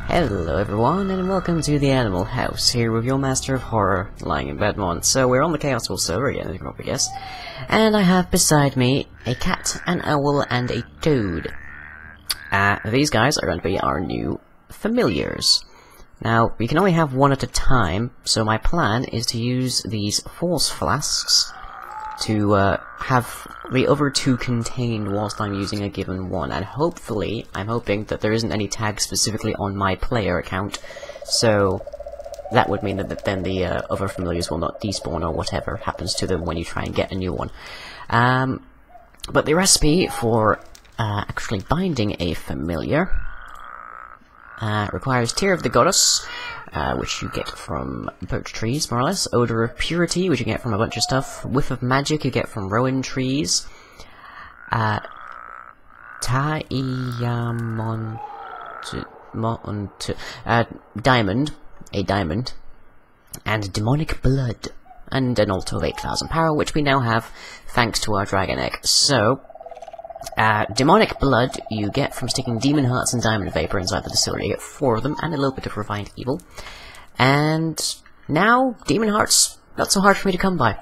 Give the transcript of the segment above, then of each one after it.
Hello everyone, and welcome to the Animal House, here with your Master of Horror, lying in bed once. So we're on the Chaosville server again, as you can probably guess. And I have beside me a cat, an owl, and a toad. These guys are going to be our new familiars. Now, we can only have one at a time, so my plan is to use these force flasks to have the other two contained whilst I'm using a given one, and hopefully, I'm hoping that there isn't any tag specifically on my player account, so that would mean that then the other familiars will not despawn or whatever happens to them when you try and get a new one. But the recipe for actually binding a familiar requires Tear of the Goddess, which you get from birch trees, more or less. Odor of Purity, which you get from a bunch of stuff. Whiff of Magic, you get from rowan trees. Diamond, a diamond. And Demonic Blood. And an Alto of 8,000 power, which we now have thanks to our Dragon Egg. So, Demonic Blood you get from sticking Demon Hearts and Diamond Vapor inside the distillery. You get 4 of them, and a little bit of Refined Evil. And now, Demon Hearts, not so hard for me to come by.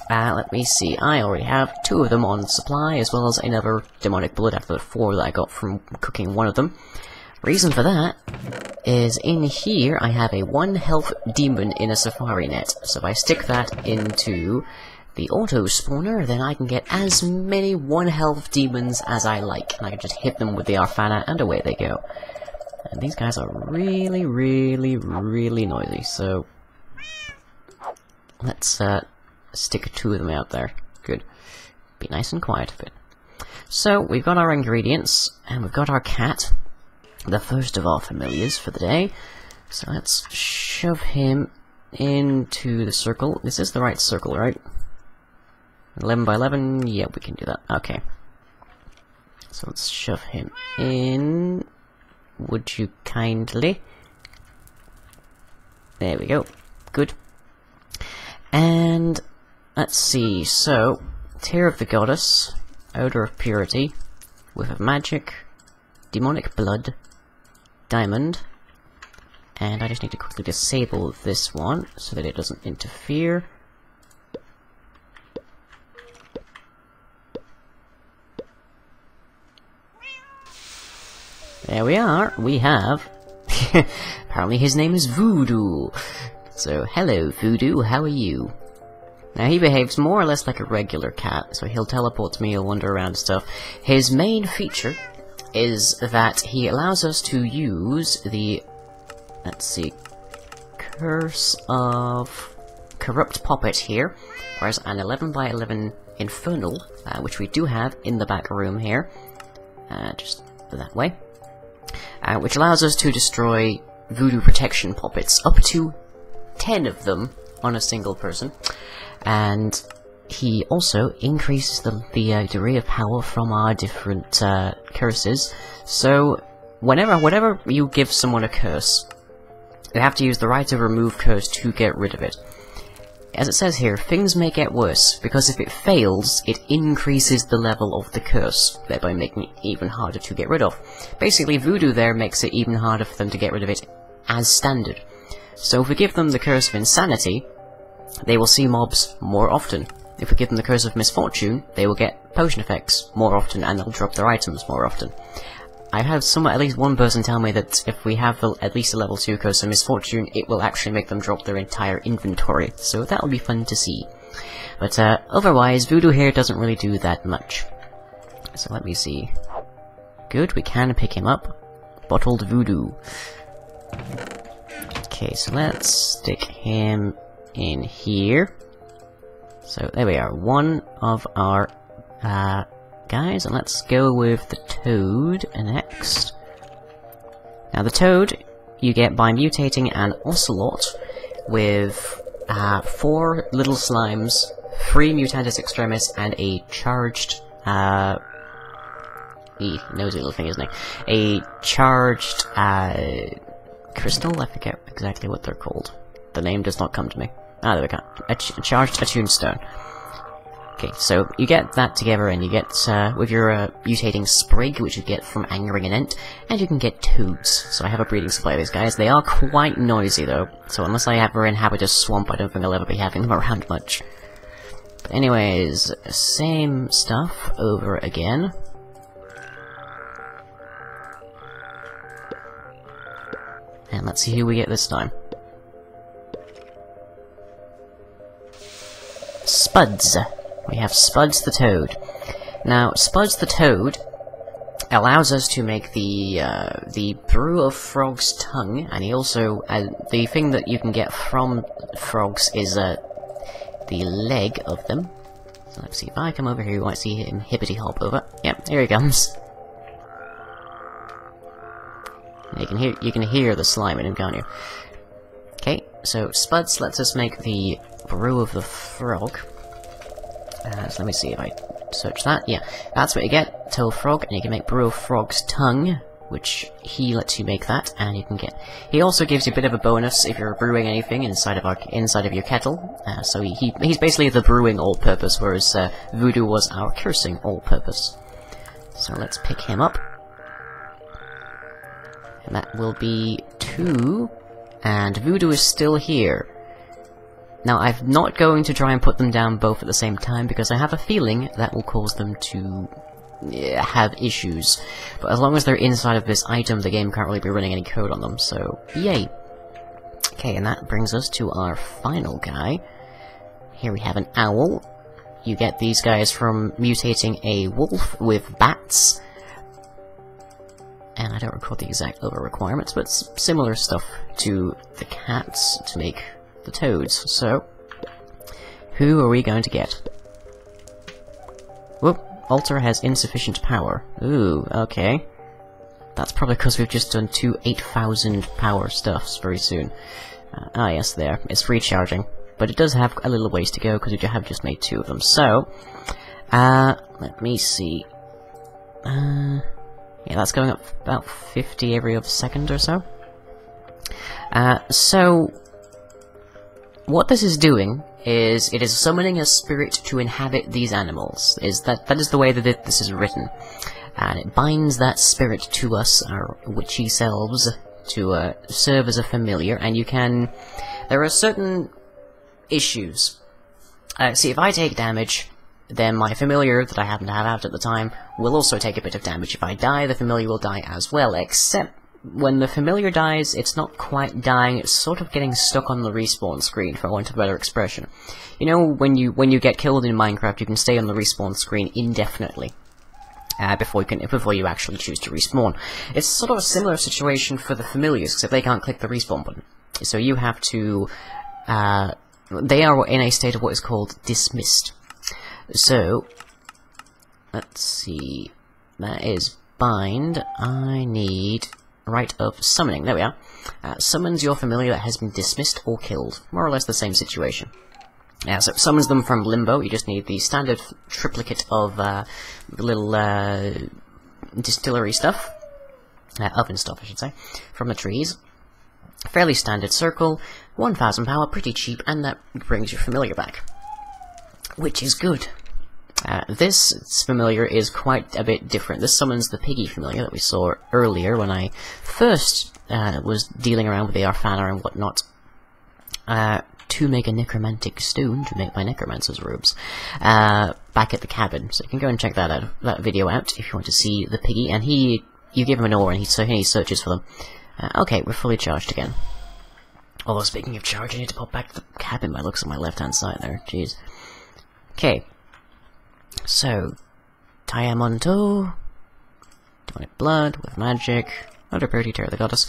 Let me see, I already have 2 of them on supply, as well as another Demonic Blood after the 4 that I got from cooking one of them. Reason for that is in here I have a 1 health demon in a safari net. So if I stick that into the auto spawner, then I can get as many 1 health demons as I like, and I can just hit them with the Arfana, and away they go. And these guys are really, really, really noisy, so let's stick 2 of them out there. Good. Be nice and quiet a bit. So, we've got our ingredients, and we've got our cat, the first of our familiars for the day. So let's shove him into the circle. This is the right circle, right? 11 by 11? Yeah, we can do that. Okay. So let's shove him in. Would you kindly? There we go. Good. And let's see. So, Tear of the Goddess, Odor of Purity, Whiff of Magic, Demonic Blood, Diamond, and I just need to quickly disable this one so that it doesn't interfere. There we are, we have... apparently his name is Voodoo. So, hello Voodoo, how are you? Now he behaves more or less like a regular cat, so he'll teleport to me, he'll wander around and stuff. His main feature is that he allows us to use the... let's see... Curse of Corrupt Poppet here, whereas an 11 by 11 Infernal, which we do have in the back room here, just that way. Which allows us to destroy voodoo protection poppets, up to 10 of them on a single person, and he also increases the degree of power from our different curses. So whenever you give someone a curse, you have to use the right of remove curse to get rid of it. As it says here, things may get worse, because if it fails, it increases the level of the curse, thereby making it even harder to get rid of. Basically, voodoo there makes it even harder for them to get rid of it as standard. So if we give them the Curse of Insanity, they will see mobs more often. If we give them the Curse of Misfortune, they will get potion effects more often, and they'll drop their items more often. I've had at least one person tell me that if we have at least a level 2 Curse of Misfortune, it will actually make them drop their entire inventory, so that will be fun to see. But otherwise, Voodoo here doesn't really do that much. So let me see. Good, we can pick him up. Bottled Voodoo. Okay, so let's stick him in here. So there we are, one of our guys, and let's go with the Toad next. Now the Toad you get by mutating an Ocelot with 4 little slimes, 3 Mutantis Extremis, and a charged nosy little thing, isn't it? A charged crystal? I forget exactly what they're called. The name does not come to me. Ah, there we go. A charged Attune Stone. Okay, so you get that together, and you get, with your, mutating sprig, which you get from angering an ent, and you can get toads. So I have a breeding supply of these guys. They are quite noisy, though, so unless I ever inhabit a swamp, I don't think I'll ever be having them around much. But anyways, same stuff over again. And let's see who we get this time. Spuds. We have Spuds the Toad. Now, Spuds the Toad allows us to make the brew of frog's tongue, and he also, the thing that you can get from frogs is, the leg of them. So let's see, if I come over here, you might see him hippity hop over. Yep, here he comes. You can hear the slime in him, can't you? Okay, so Spuds lets us make the brew of the frog. So let me see if I search that. Yeah, that's what you get. Toad frog, and you can make brew of frog's tongue, which he lets you make that, and you can get. He also gives you a bit of a bonus if you're brewing anything inside of your kettle. So he's basically the brewing all-purpose, whereas Voodoo was our cursing all-purpose. So let's pick him up. And that will be 2, and Voodoo is still here. Now, I'm not going to try and put them down both at the same time, because I have a feeling that will cause them to have issues. But as long as they're inside of this item, the game can't really be running any code on them, so yay! Okay, and that brings us to our final guy. Here we have an owl. You get these guys from mutating a wolf with bats. And I don't recall the exact other requirements, but similar stuff to the cats to make the toads. So, who are we going to get? Whoop, Alter has insufficient power. Ooh, okay. That's probably because we've just done 2 8,000 power stuffs very soon. Yes, there. It's recharging. But it does have a little ways to go, because we have just made 2 of them. So, let me see. Yeah, that's going up about 50 every other second or so. So, what this is doing is, it is summoning a spirit to inhabit these animals. That is the way that this is written. And it binds that spirit to us, our witchy selves, to serve as a familiar, and you can... There are certain issues. See, if I take damage, then my familiar that I happen to have out at the time will also take a bit of damage. If I die, the familiar will die as well, except when the familiar dies, it's not quite dying, it's sort of getting stuck on the respawn screen, for want of a better expression. You know, when you get killed in Minecraft, you can stay on the respawn screen indefinitely. Before you actually choose to respawn. It's sort of a similar situation for the familiars, except they can't click the respawn button. So you have to... they are in a state of what is called dismissed. So, let's see, that is bind. I need rite of summoning. There we are. Summons your familiar that has been dismissed or killed. More or less the same situation. So it summons them from limbo. You just need the standard triplicate of little distillery stuff. Oven stuff, I should say. From the trees. Fairly standard circle. 1,000 power, pretty cheap, and that brings your familiar back. Which is good. This familiar is quite a bit different. This summons the piggy familiar that we saw earlier when I first was dealing around with the Arfana and whatnot to make a necromantic stone to make my necromancer's robes back at the cabin. So you can go and check that video out if you want to see the piggy. And you give him an ore and he searches for them. Okay, we're fully charged again. Although speaking of charge, I need to pop back to the cabin by looks on my left-hand side there. Jeez. Okay, so, Diamonto, demonic blood with magic, under purity, terror the goddess,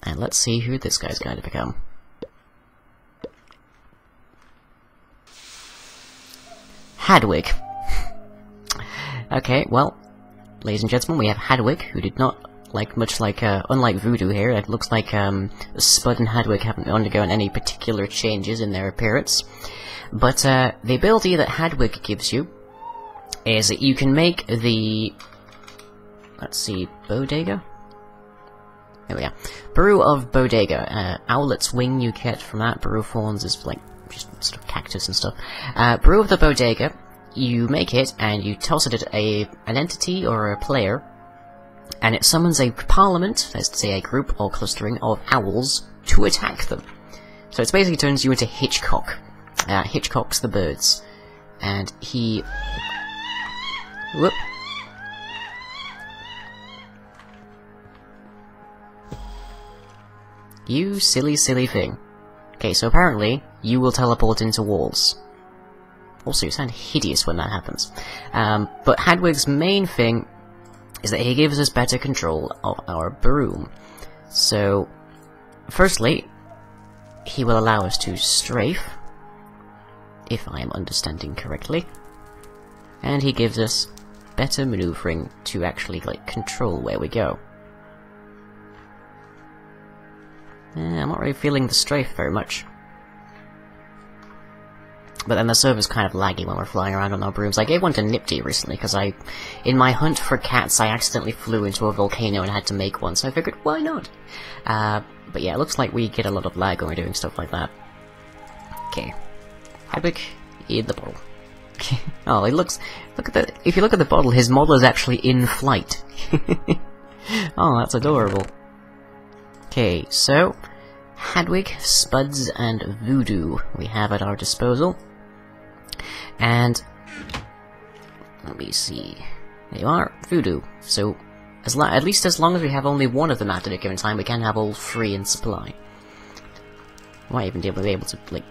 and let's see who this guy's going to become. Hadwig. Okay, well, ladies and gentlemen, we have Hadwig, who did not unlike Voodoo here, it looks like Spud and Hadwig haven't undergone any particular changes in their appearance. But the ability that Hadwig gives you is that you can make the... Let's see, Bodega? There we are. Brew of Bodega. Owlet's wing you get from that. Brew of Fawns is like just sort of cactus and stuff. Brew of the bodega. You make it, and you toss it at an entity or a player, and it summons a parliament, let's say a group or clustering of owls, to attack them. So it basically turns you into Hitchcock. Hitchcock's the birds. And he... Whoop. You silly, silly thing. Okay, so apparently, you will teleport into walls. Also, you sound hideous when that happens. But Hadwig's main thing is that he gives us better control of our broom. So, firstly, he will allow us to strafe, if I am understanding correctly. And he gives us better maneuvering to actually, like, control where we go. I'm not really feeling the strafe very much. But then the server's kind of laggy when we're flying around on our brooms. I gave one to Nipty recently, because in my hunt for cats, I accidentally flew into a volcano and had to make one, so I figured, why not? But yeah, it looks like we get a lot of lag when we're doing stuff like that. Okay. Hadwig in the bottle. Oh, it looks... if you look at the bottle, his model is actually in flight. Oh, that's adorable. Okay, so... Hadwig, Spuds, and Voodoo we have at our disposal. And... let me see... there you are, Voodoo. So, at least as long as we have only one of them at a given time, we can have all three in supply. Might even be able to, like,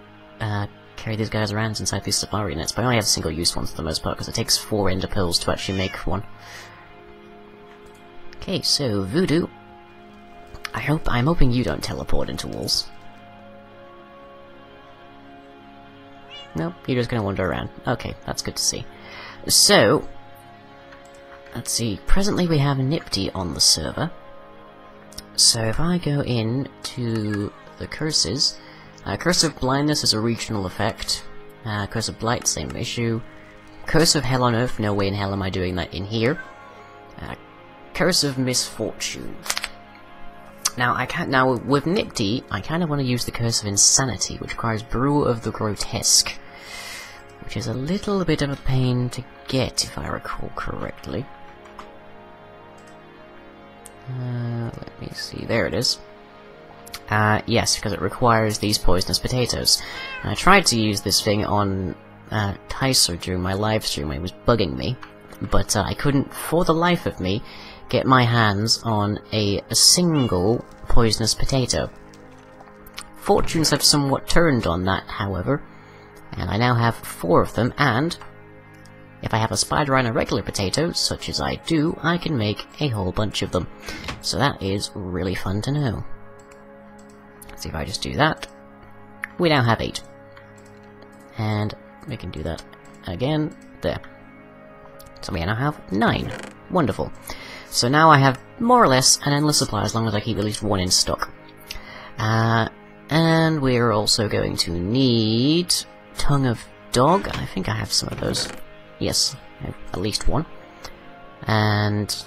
carry these guys around inside these safari nets, but I only have single-use ones for the most part, because it takes 4 ender pearls to actually make one. Okay, so, Voodoo. I'm hoping you don't teleport into walls. Nope, you're just gonna wander around. Okay, that's good to see. So, let's see, presently we have Nipty on the server. So if I go in to the curses, Curse of Blindness is a regional effect. Curse of Blight, same issue. Curse of Hell on Earth, no way in hell am I doing that in here. Curse of Misfortune. Now, with Nipty, I kind of want to use the Curse of Insanity, which requires Brew of the Grotesque, which is a little bit of a pain to get, if I recall correctly. Let me see, there it is. Yes, because it requires these poisonous potatoes. And I tried to use this thing on Tyser during my live stream when it was bugging me, but I couldn't, for the life of me, get my hands on a single poisonous potato. Fortunes have somewhat turned on that, however, and I now have 4 of them, and if I have a spider and a regular potato, such as I do, I can make a whole bunch of them. So that is really fun to know. Let's see if I just do that. We now have 8. And we can do that again. There. So we now have 9. Wonderful. So now I have more or less an endless supply as long as I keep at least 1 in stock. And we're also going to need Tongue of Dog. I think I have some of those. Yes, I have at least 1. And...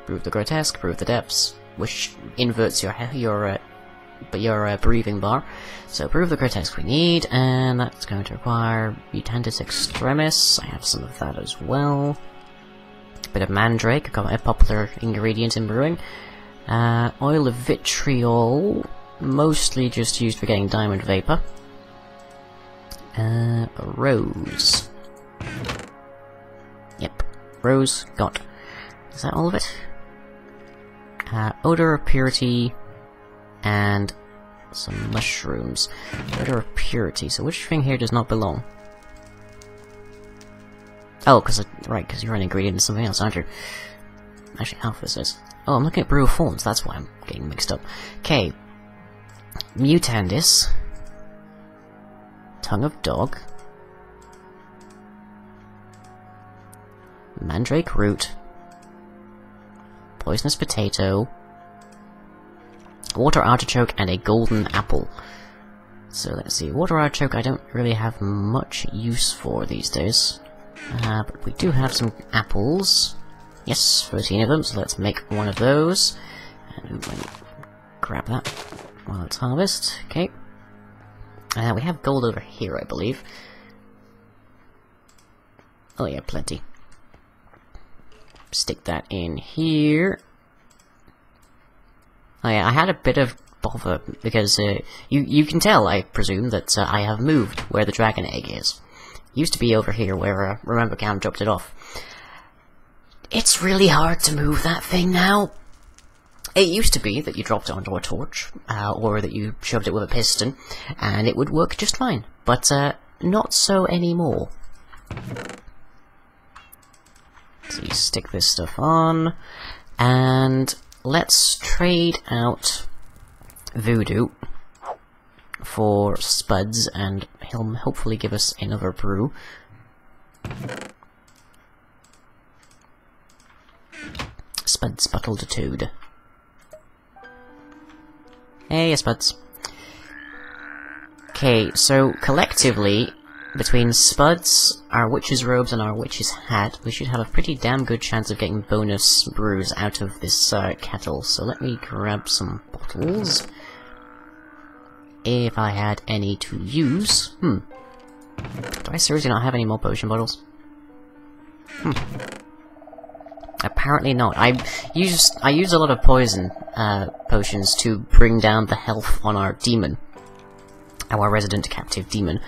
Brew of the Grotesque, Brew of the Depths, which inverts your breathing bar. So Brew of the Grotesque we need, and that's going to require Mutandis Extremis. I have some of that as well. A bit of Mandrake, a popular ingredient in brewing. Oil of Vitriol, mostly just used for getting Diamond Vapor. Rose. Yep, Rose got. Is that all of it? Odor of Purity, and some mushrooms. Odor of Purity, so which thing here does not belong? Oh, because you're an ingredient in something else, aren't you? Actually, half this is. Oh, I'm looking at Brew of Thorns, that's why I'm getting mixed up. Okay. Mutandis. Tongue of Dog. Mandrake Root. Poisonous Potato. Water Artichoke, and a Golden Apple. So let's see, Water Artichoke I don't really have much use for these days. But we do have some apples. Yes, 13 of them, so let's make one of those. And let me grab that while it's harvest. Okay. We have gold over here, I believe. Oh yeah, plenty. Stick that in here. Oh yeah, I had a bit of bother, because you can tell, I presume, that I have moved where the dragon egg is. Used to be over here where, remember, Cam dropped it off. It's really hard to move that thing now. It used to be that you dropped it onto a torch, or that you shoved it with a piston, and it would work just fine. But, not so anymore. So you stick this stuff on, and let's trade out Voodoo for Spuds, and he'll hopefully give us another brew. Spuds bottled toad. Hey, Spuds. Okay, so collectively, between Spuds, our witch's robes, and our witch's hat, we should have a pretty damn good chance of getting bonus brews out of this kettle. So let me grab some bottles. If I had any to use. Do I seriously not have any more potion bottles? Apparently not. I use a lot of poison potions to bring down the health on our demon. Our resident captive demon.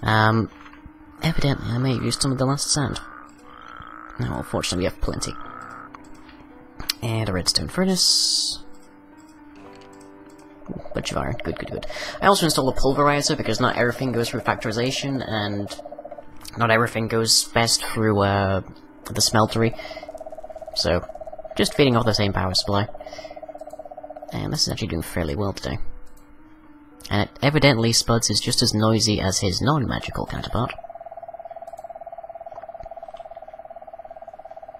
Evidently I may have used some of the last sand. No, unfortunately we have plenty. And a redstone furnace. Ooh, bunch of iron. Good, good, good. I also installed a pulverizer because not everything goes through factorization, and not everything goes best through the smeltery. So, just feeding off the same power supply. And this is actually doing fairly well today. And evidently Spuds is just as noisy as his non-magical counterpart.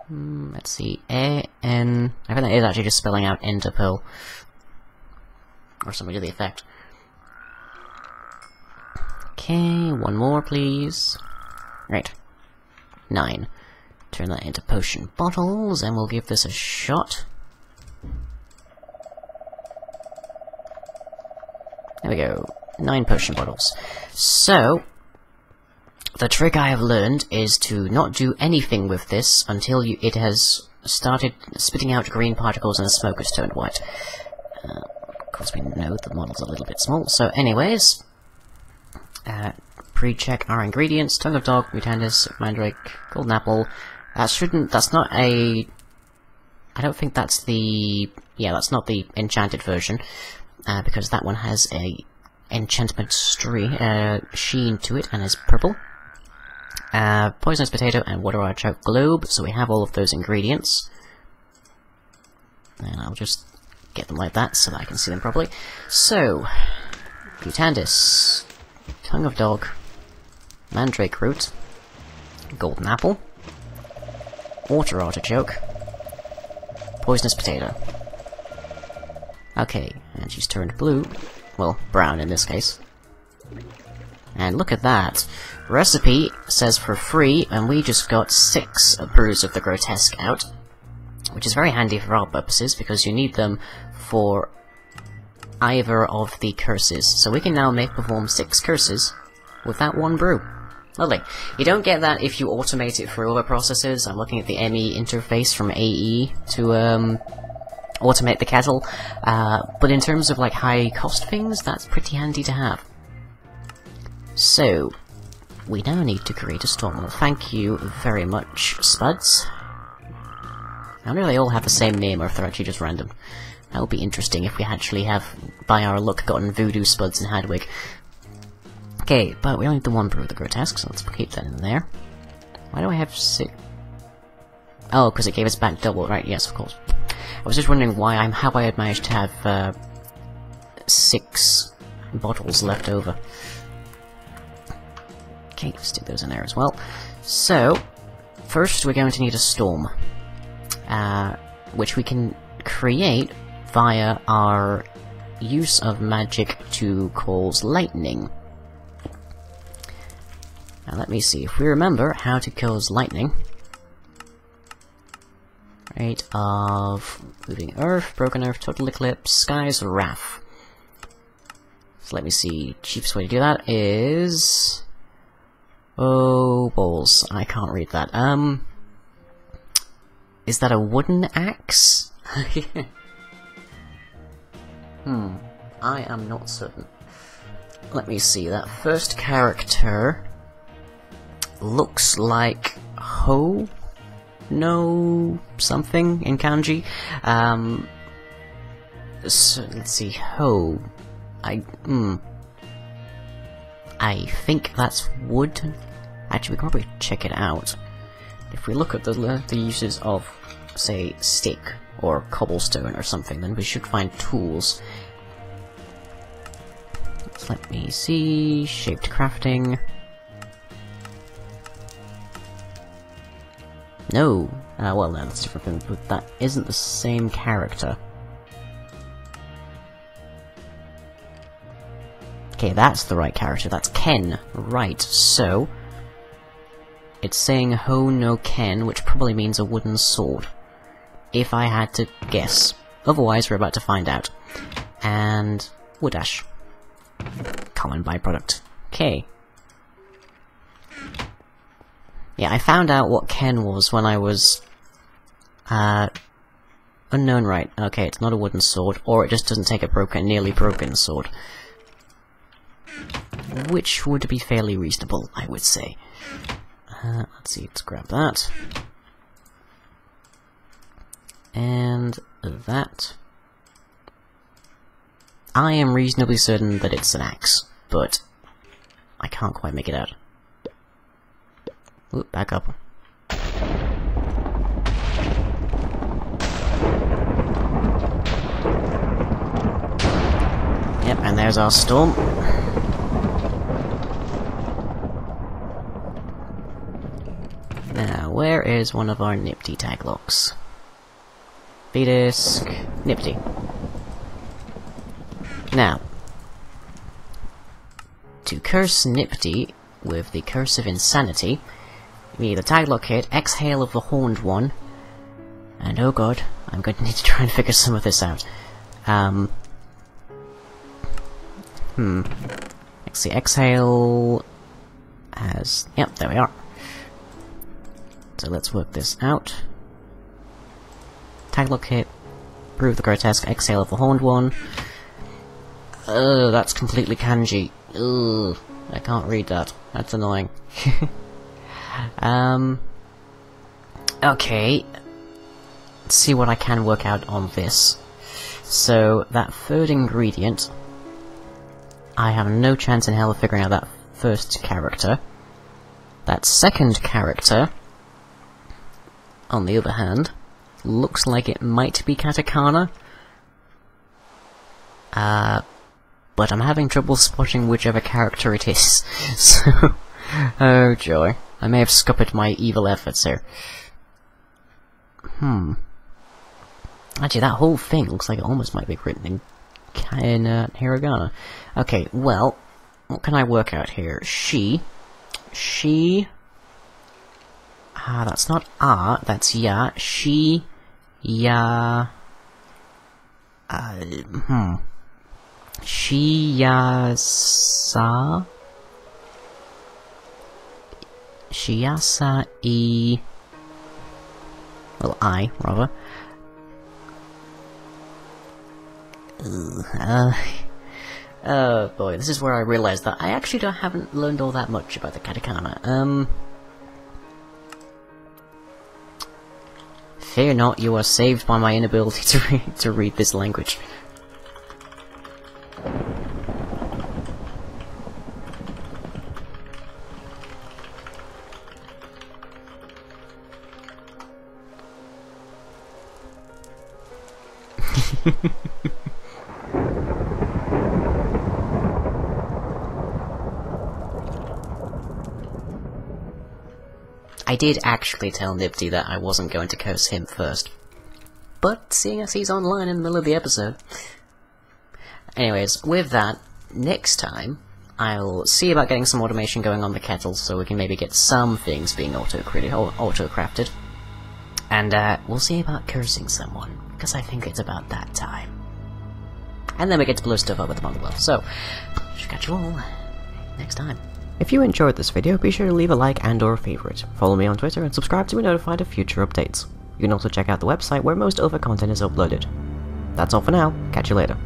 Let's see, A-N... I think that is actually just spelling out Ender Pearl. Or something to the effect. Okay, one more please. Right. 9. Turn that into potion bottles, and we'll give this a shot. There we go. 9 potion bottles. So, the trick I have learned is to not do anything with this until it has started spitting out green particles and the smoke has turned white. Of course we know the model's a little bit small, so anyways... pre-check our ingredients. Tongue of dog, mutandis, mandrake, golden apple. That's not a... I don't think that's the... Yeah, that's not the enchanted version. Because that one has a enchantment sheen to it and is purple. Poisonous potato and water artichoke globe, so we have all of those ingredients. And I'll just get them like that so that I can see them properly. So, Mutandis, tongue of dog, mandrake root, golden apple, water artichoke, poisonous potato. Okay, and she's turned blue. Well, brown in this case. And look at that. Recipe says for free, and we just got 6 brews of the grotesque out. Which is very handy for our purposes, because you need them for either of the curses. So we can now perform 6 curses with that one brew. Lovely. You don't get that if you automate it through other processes. I'm looking at the ME interface from AE to, automate the kettle, but in terms of like high cost things, that's pretty handy to have. So, we now need to create a storm. Well, thank you very much, Spuds. I wonder if they all have the same name or if they're actually just random. That would be interesting if we actually have, by our luck, gotten Voodoo, Spuds, and Hadwig. Okay, but we only need the one brew of the grotesque, so let's keep that in there. Why do I have 6? Oh, because it gave us back double, right? Yes, of course. I was just wondering how I had managed to have 6 bottles left over. Okay, stick those in there as well. So, first we're going to need a storm, which we can create via our use of magic to cause lightning. Now let me see if we remember how to cause lightning. 8 of moving earth, broken earth, total eclipse, sky's wrath. So let me see, cheapest way to do that is... oh, balls, I can't read that. Is that a wooden axe? I am not certain. Let me see, that first character looks like Ho? No something in kanji. So let's see, Ho. I think that's wood. Actually, we can probably check it out. If we look at the uses of, say, stick or cobblestone or something, then we should find tools. So let me see, shaped crafting. No, well, no, that's a different thing, but that isn't the same character. Okay, that's the right character, that's Ken. Right, so... it's saying Ho no Ken, which probably means a wooden sword. If I had to guess. Otherwise, we're about to find out. And... wood ash. Common byproduct. Okay. Yeah, I found out what Ken was when I was... unknown, right. Okay, it's not a wooden sword, or it just doesn't take a nearly broken sword. Which would be fairly reasonable, I would say. Let's see, let's grab that. And that. I am reasonably certain that it's an axe, but I can't quite make it out. Oop, back up. Yep, and there's our storm. Now, where is one of our Nifty tag locks? V-Disc, Nifty. Now, to curse Nifty with the Curse of Insanity, we need the tag lock hit, Exhale of the Horned One, and oh god, I'm going to need to try and figure some of this out. Let's see, Exhale has... yep, there we are. So let's work this out. Tag lock hit, prove the grotesque, Exhale of the Horned One. That's completely kanji. Ugh, I can't read that. That's annoying. Okay. Let's see what I can work out on this. So, that third ingredient, I have no chance in hell of figuring out that first character. That second character, on the other hand, looks like it might be katakana. But I'm having trouble spotting whichever character it is, so... oh joy. I may have scuppered my evil efforts here. Actually, that whole thing looks like it almost might be written in hiragana. Okay, well, what can I work out here? She... that's not that's ya. She... ya... Shiyasa... Shiyasa-i... well, I, rather. Oh boy, this is where I realised that I actually haven't learned all that much about the katakana. Fear not, you are saved by my inability to read this language. I did actually tell Nifty that I wasn't going to curse him first. But, seeing as he's online in the middle of the episode... Anyways, with that, next time, I'll see about getting some automation going on the kettle, so we can maybe get some things being auto-crafted. And we'll see about cursing someone, because I think it's about that time. And then we get to blow stuff up with the Motherwell. So, catch you all next time. If you enjoyed this video, be sure to leave a like and or favorite. Follow me on Twitter and subscribe to be notified of future updates. You can also check out the website where most of the content is uploaded. That's all for now, catch you later.